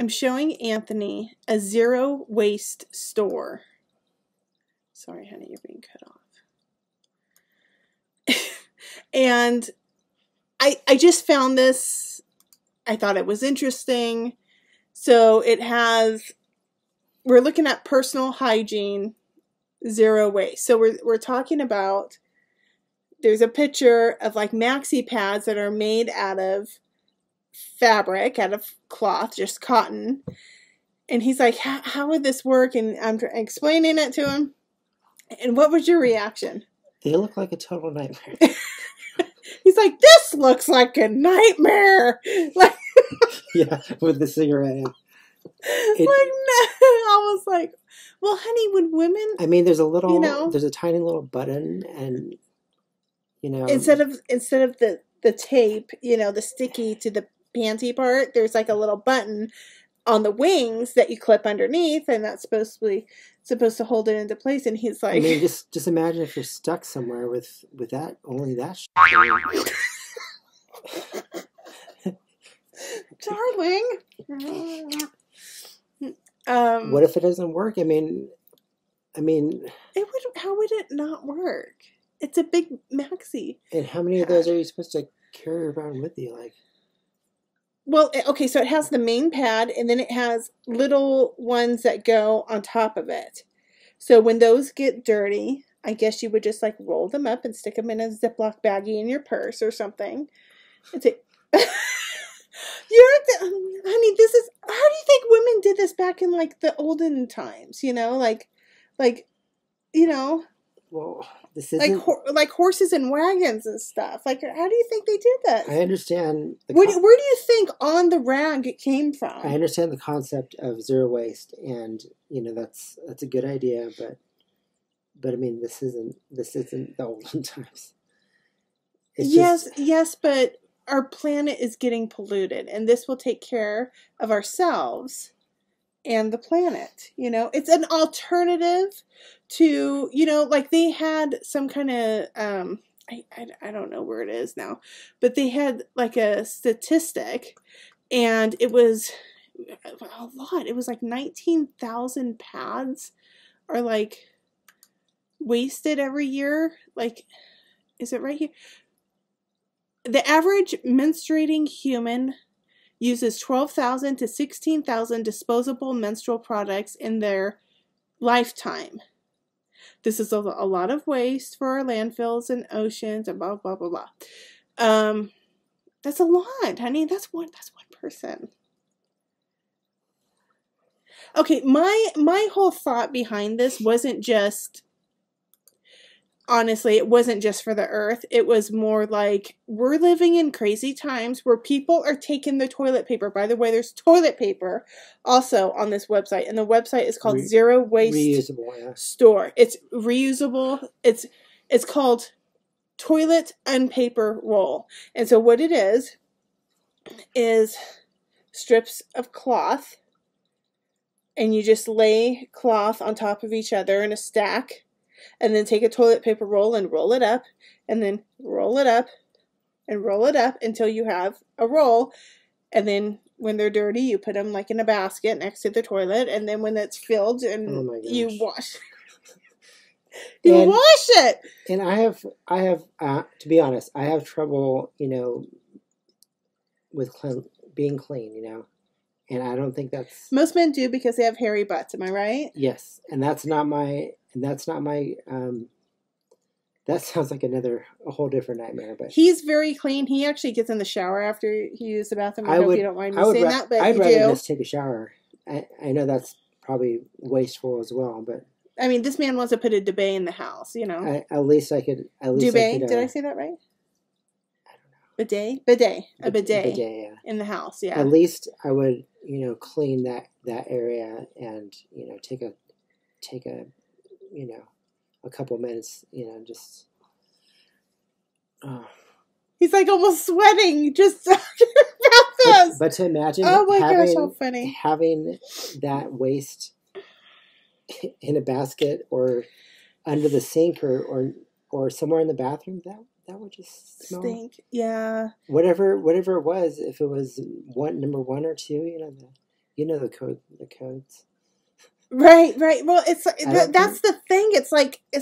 I'm showing Anthony a zero waste store. Sorry, honey, you're being cut off. And I just found this. I thought it was interesting. So it has, we're looking at personal hygiene, zero waste. So we're talking about, there's a picture of like maxi pads that are made out of fabric, out of cloth, just cotton. And he's like, how would this work? And I'm explaining it to him. And what was your reaction? They look like a total nightmare. He's like, this looks like a nightmare. Like, yeah, with the cigarette. No. I was like, well, honey, would women? I mean, there's a little, there's a tiny little button, and instead of the tape, the sticky to the panty part, there's like a little button on the wings that you clip underneath, and that's supposed to hold it into place. And he's like, I mean, just imagine if you're stuck somewhere with that, only that shit. Darling. What if it doesn't work? I mean, it would. How would it not work? It's a big maxi. And how many of those are you supposed to carry around with you? Like, well, okay, so it has the main pad, and then it has little ones that go on top of it. So when those get dirty, I guess you would just like roll them up and stick them in a Ziploc baggie in your purse or something. And say, honey, this is, how do you think women did this back in like the olden times? Well, this isn't like horses and wagons and stuff. Like, how do you think they did that? I understand. Where do you think on the rag it came from? I understand the concept of zero waste, and that's a good idea. But I mean, this isn't the olden times. Yes, but our planet is getting polluted, and this will take care of ourselves and the planet. It's an alternative to, like they had some kind of, I don't know where it is now, but they had like a statistic, and it was a lot. It was like 19,000 pads are like wasted every year. Like, is it right here? The average menstruating human uses 12,000 to 16,000 disposable menstrual products in their lifetime. This is a lot of waste for our landfills and oceans and blah, blah, blah, blah. That's a lot, honey. That's one person. Okay, my whole thought behind this wasn't just, honestly, it wasn't just for the earth. It was more like, we're living in crazy times where people are taking the toilet paper. By the way, there's toilet paper also on this website, and the website is called Zero Waste Reusable, Store. It's reusable. It's called Toilet and Paper Roll. And so what it is strips of cloth, and you just lay cloth on top of each other in a stack. And then take a toilet paper roll and roll it up, and then roll it up and roll it up until you have a roll. And then when they're dirty, you put them like in a basket next to the toilet. And then when it's filled, and you wash, wash it. And I have to be honest, I have trouble, with being clean, and I don't think that's, most men do because they have hairy butts. Am I right? Yes, and that's not my. That sounds like a whole different nightmare. But he's very clean. He actually gets in the shower after he uses the bathroom. I hope you don't mind me saying that, but I'd rather just take a shower. I know that's probably wasteful as well, but I mean, this man wants to put a duvet in the house. At least I could. Duvet? Did I say that right? I don't know. Bidet. A bidet. Yeah. In the house. Yeah. At least I would, clean that area and take a a couple minutes, just. He's like almost sweating just talking about this. But to imagine, oh my gosh, how funny, having that waste in a basket or under the sink or somewhere in the bathroom, that would just smell. Stink. Yeah. Whatever it was, if it was number one or two, You know the code, the codes. Right, right. Well, it's I don't that's think the thing. It's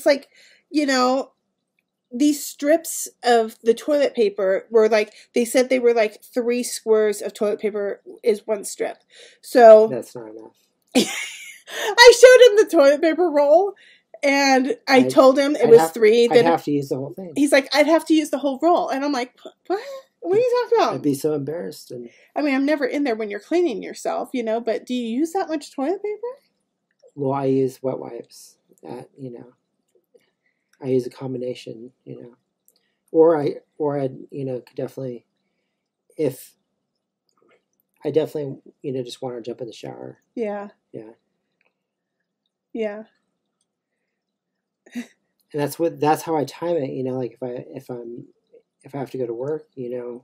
like, you know, these strips of the toilet paper were like, they said they were like 3 squares of toilet paper is 1 strip. So that's not enough. I showed him the toilet paper roll, and I told him it was 3. I'd Then have to use the whole thing. he's like, I'd have to use the whole roll, and I'm like, what? What are you talking I'd about? be so embarrassed. And I mean, I'm never in there when you're cleaning yourself, you know. But do you use that much toilet paper? well, I use wet wipes. I use a combination. Or I could definitely, if I definitely just want to jump in the shower. Yeah. Yeah. Yeah. And that's how I time it. Like if I have to go to work, and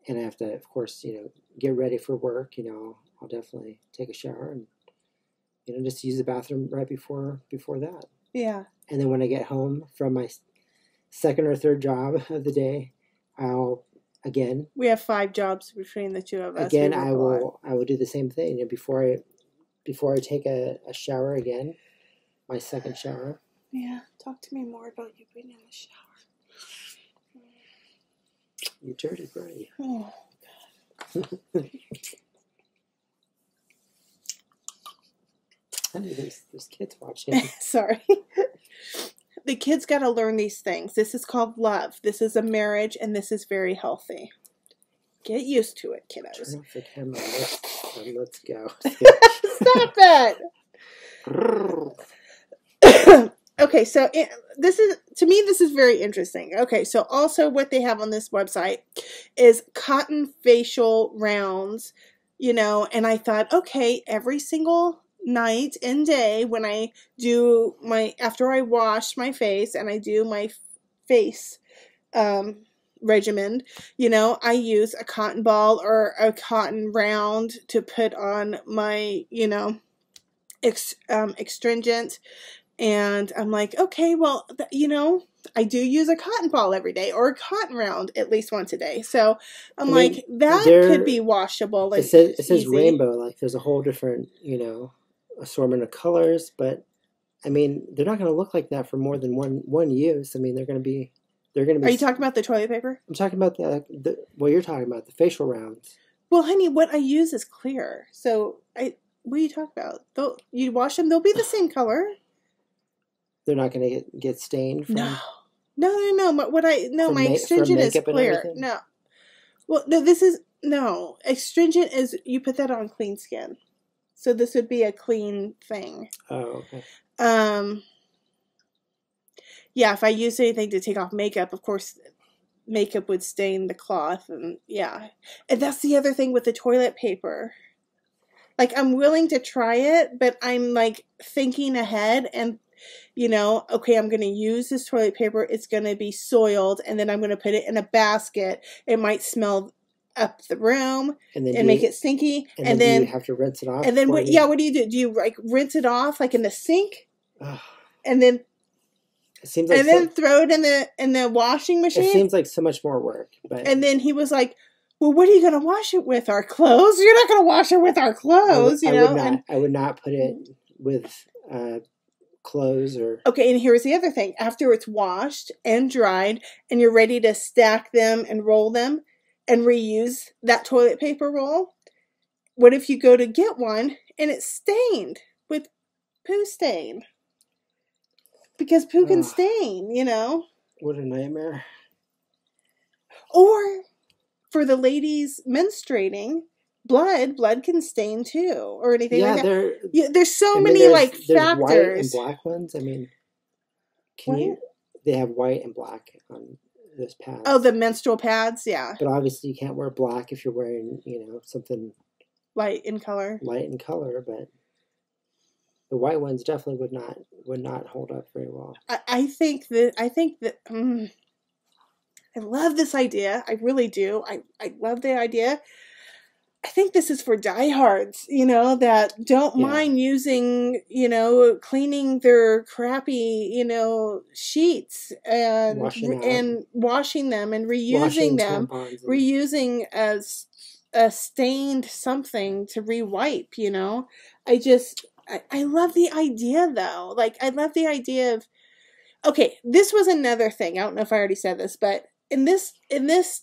I have to, of course, get ready for work, I'll definitely take a shower and just use the bathroom right before that. Yeah. And then when I get home from my second or third job of the day, we have 5 jobs between the two of us. Again, I will do the same thing. Before I take a shower again, my second shower. Yeah, talk to me more about you being in the shower. You dirty birdie. Oh, God. Honey, there's kids watching. Sorry. The kids got to learn these things. This is called love. This is a marriage, and this is very healthy. Get used to it, kiddos. Turn off the camera. Let's go. Stop it. Okay, so this is very interesting. Okay, so also what they have on this website is cotton facial rounds, and I thought, okay, every single night and day when I do after I wash my face and I do my face regimen, I use a cotton ball or a cotton round to put on my, astringent. And I'm like, okay, well, I do use a cotton ball every day or a cotton round at least once a day. So I'm like, that could be washable. It says rainbow, like there's a whole different, assortment of colors, but I mean, they're not going to look like that for more than one use. I mean, thare you talking about the toilet paper? I'm talking about what you're talking about, the facial rounds. Well, honey, what I use is clear. So what are you talking about? You wash them, they'll be the same color. They're not going to get stained from... No. My astringent is clear. No. Well, no, astringent is, you put that on clean skin. So this would be a clean thing. Oh, okay. Yeah, if I use anything to take off makeup, of course, makeup would stain the cloth, and yeah. And that's the other thing with the toilet paper. Like, I'm willing to try it, but I'm, like, thinking ahead and, okay, I'm going to use this toilet paper. It's going to be soiled, and then I'm going to put it in a basket. It might smell up the room and make it stinky. And then you have to rinse it off. And then, what do you do? Do you, like, rinse it off, like, in the sink? And then... It seems like then throw it in the washing machine? It seems like so much more work. And then he was like, well, what are you going to wash it with? Our clothes? You're not going to wash it with our clothes, I would not put it with clothes or... Okay, and here's the other thing. After it's washed and dried and you're ready to stack them and roll them and reuse that toilet paper roll, what if you go to get one and it's stained with poo stain? Because poo can stain, What a nightmare. Or for the ladies menstruating, blood can stain too, or anything like that. There's so many factors. There's white and black ones. I mean, they have white and black on those pads. Oh, the menstrual pads, yeah. But obviously you can't wear black if you're wearing, something light in color. But the white ones definitely would not hold up very well. I think that I love this idea. I really do. I love the idea. I think this is for diehards, that don't mind using, cleaning their crappy, sheets and washing them and reusing them, reusing as a stained something to rewipe, you know? I love the idea though. Like, I love the idea of, okay, this was another thing. I don't know if I already said this, but in this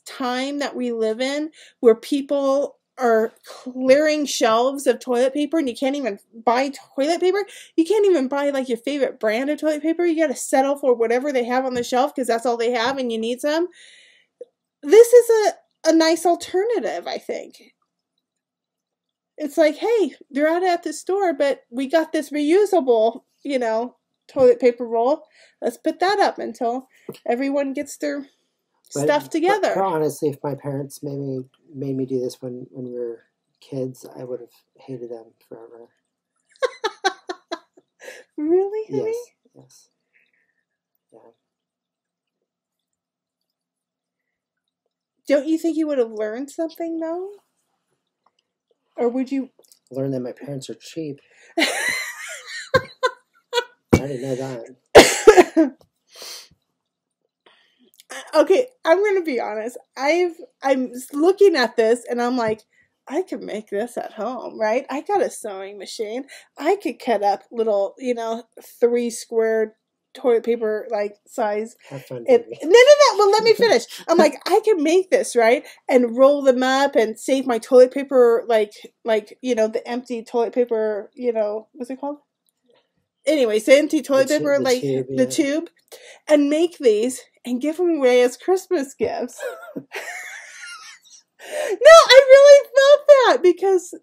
time that we live in, where people are clearing shelves of toilet paper and you can't even buy toilet paper, you can't even buy like your favorite brand of toilet paper. You got to settle for whatever they have on the shelf because that's all they have and you need some. This is a nice alternative, I think. It's like, hey, they're out at the store, but we got this reusable, toilet paper roll. Let's put that up until everyone gets their stuff together. But honestly, if my parents made me do this when we were kids, I would have hated them forever. Really, honey? Yes. Yeah. Don't you think you would have learned something, though? Or would you... Learn that my parents are cheap. I didn't know that. Okay, I'm going to be honest. I'm looking at this, and I'm like, I could make this at home, right? I got a sewing machine. I could cut up little, 3 square toilet paper like size. Have fun. No. Well, let me finish. I'm like, I can make this, right? And roll them up and save my toilet paper, like the empty toilet paper. What's it called? Anyways, the empty toilet paper, the tube, and make these and give them away as Christmas gifts. No, I really felt that because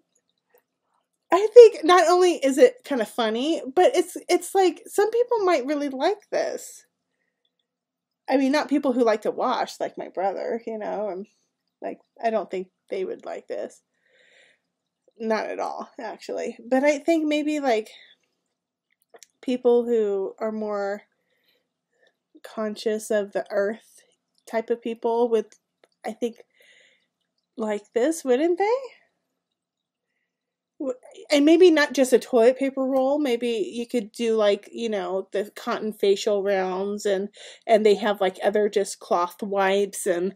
I think not only is it kind of funny, but it's like some people might really like this. I mean, not people who like to wash like my brother, and like I don't think they would like this. Not at all, actually. But I think maybe like people who are more conscious of the earth type of people would, I think, like this, wouldn't they? And maybe not just a toilet paper roll. Maybe you could do like, the cotton facial rounds and they have like other just cloth wipes. And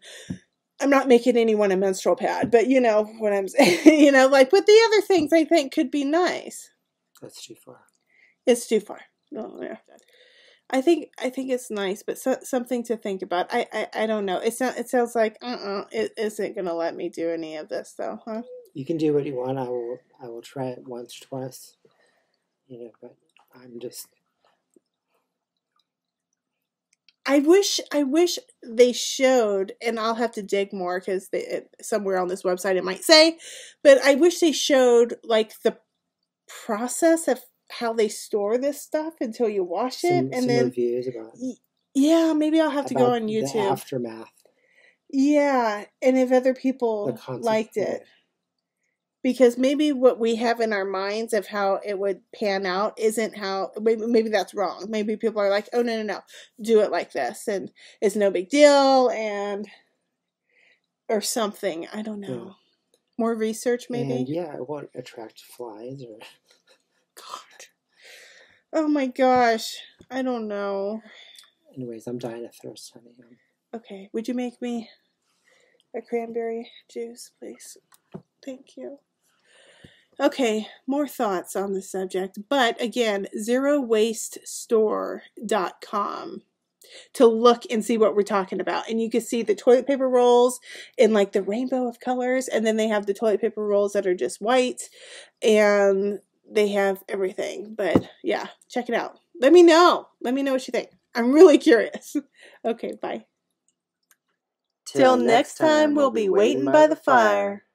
I'm not making anyone a menstrual pad, but you know what I'm saying, like, but the other things I think could be nice. That's too far. It's too far. No, yeah. I think it's nice, but something to think about. I don't know. It sounds like it isn't gonna let me do any of this though, huh? You can do what you want. I will try it once or twice. But I'm just. I wish they showed, and I'll have to dig more because somewhere on this website it might say, but I wish they showed like the process of how they store this stuff until you wash it, and then reviews about. Yeah, maybe I'll have to go on YouTube. The aftermath. Yeah, and if other people liked it. Because maybe what we have in our minds of how it would pan out isn't how, maybe that's wrong. Maybe people are like, oh, no, do it like this, and it's no big deal, or something. I don't know. Yeah. More research, maybe? And yeah, it won't attract flies or... God. Oh my gosh. I don't know. Anyways, I'm dying of thirst, honey. Okay, would you make me a cranberry juice, please? Thank you. Okay, more thoughts on the subject. But again, zerowastestore.com to look and see what we're talking about. And you can see the toilet paper rolls in like the rainbow of colors. And then they have the toilet paper rolls that are just white. And they have everything. But yeah, check it out. Let me know. Let me know what you think. I'm really curious. Okay, bye. Till next time, we'll be waiting by the fire.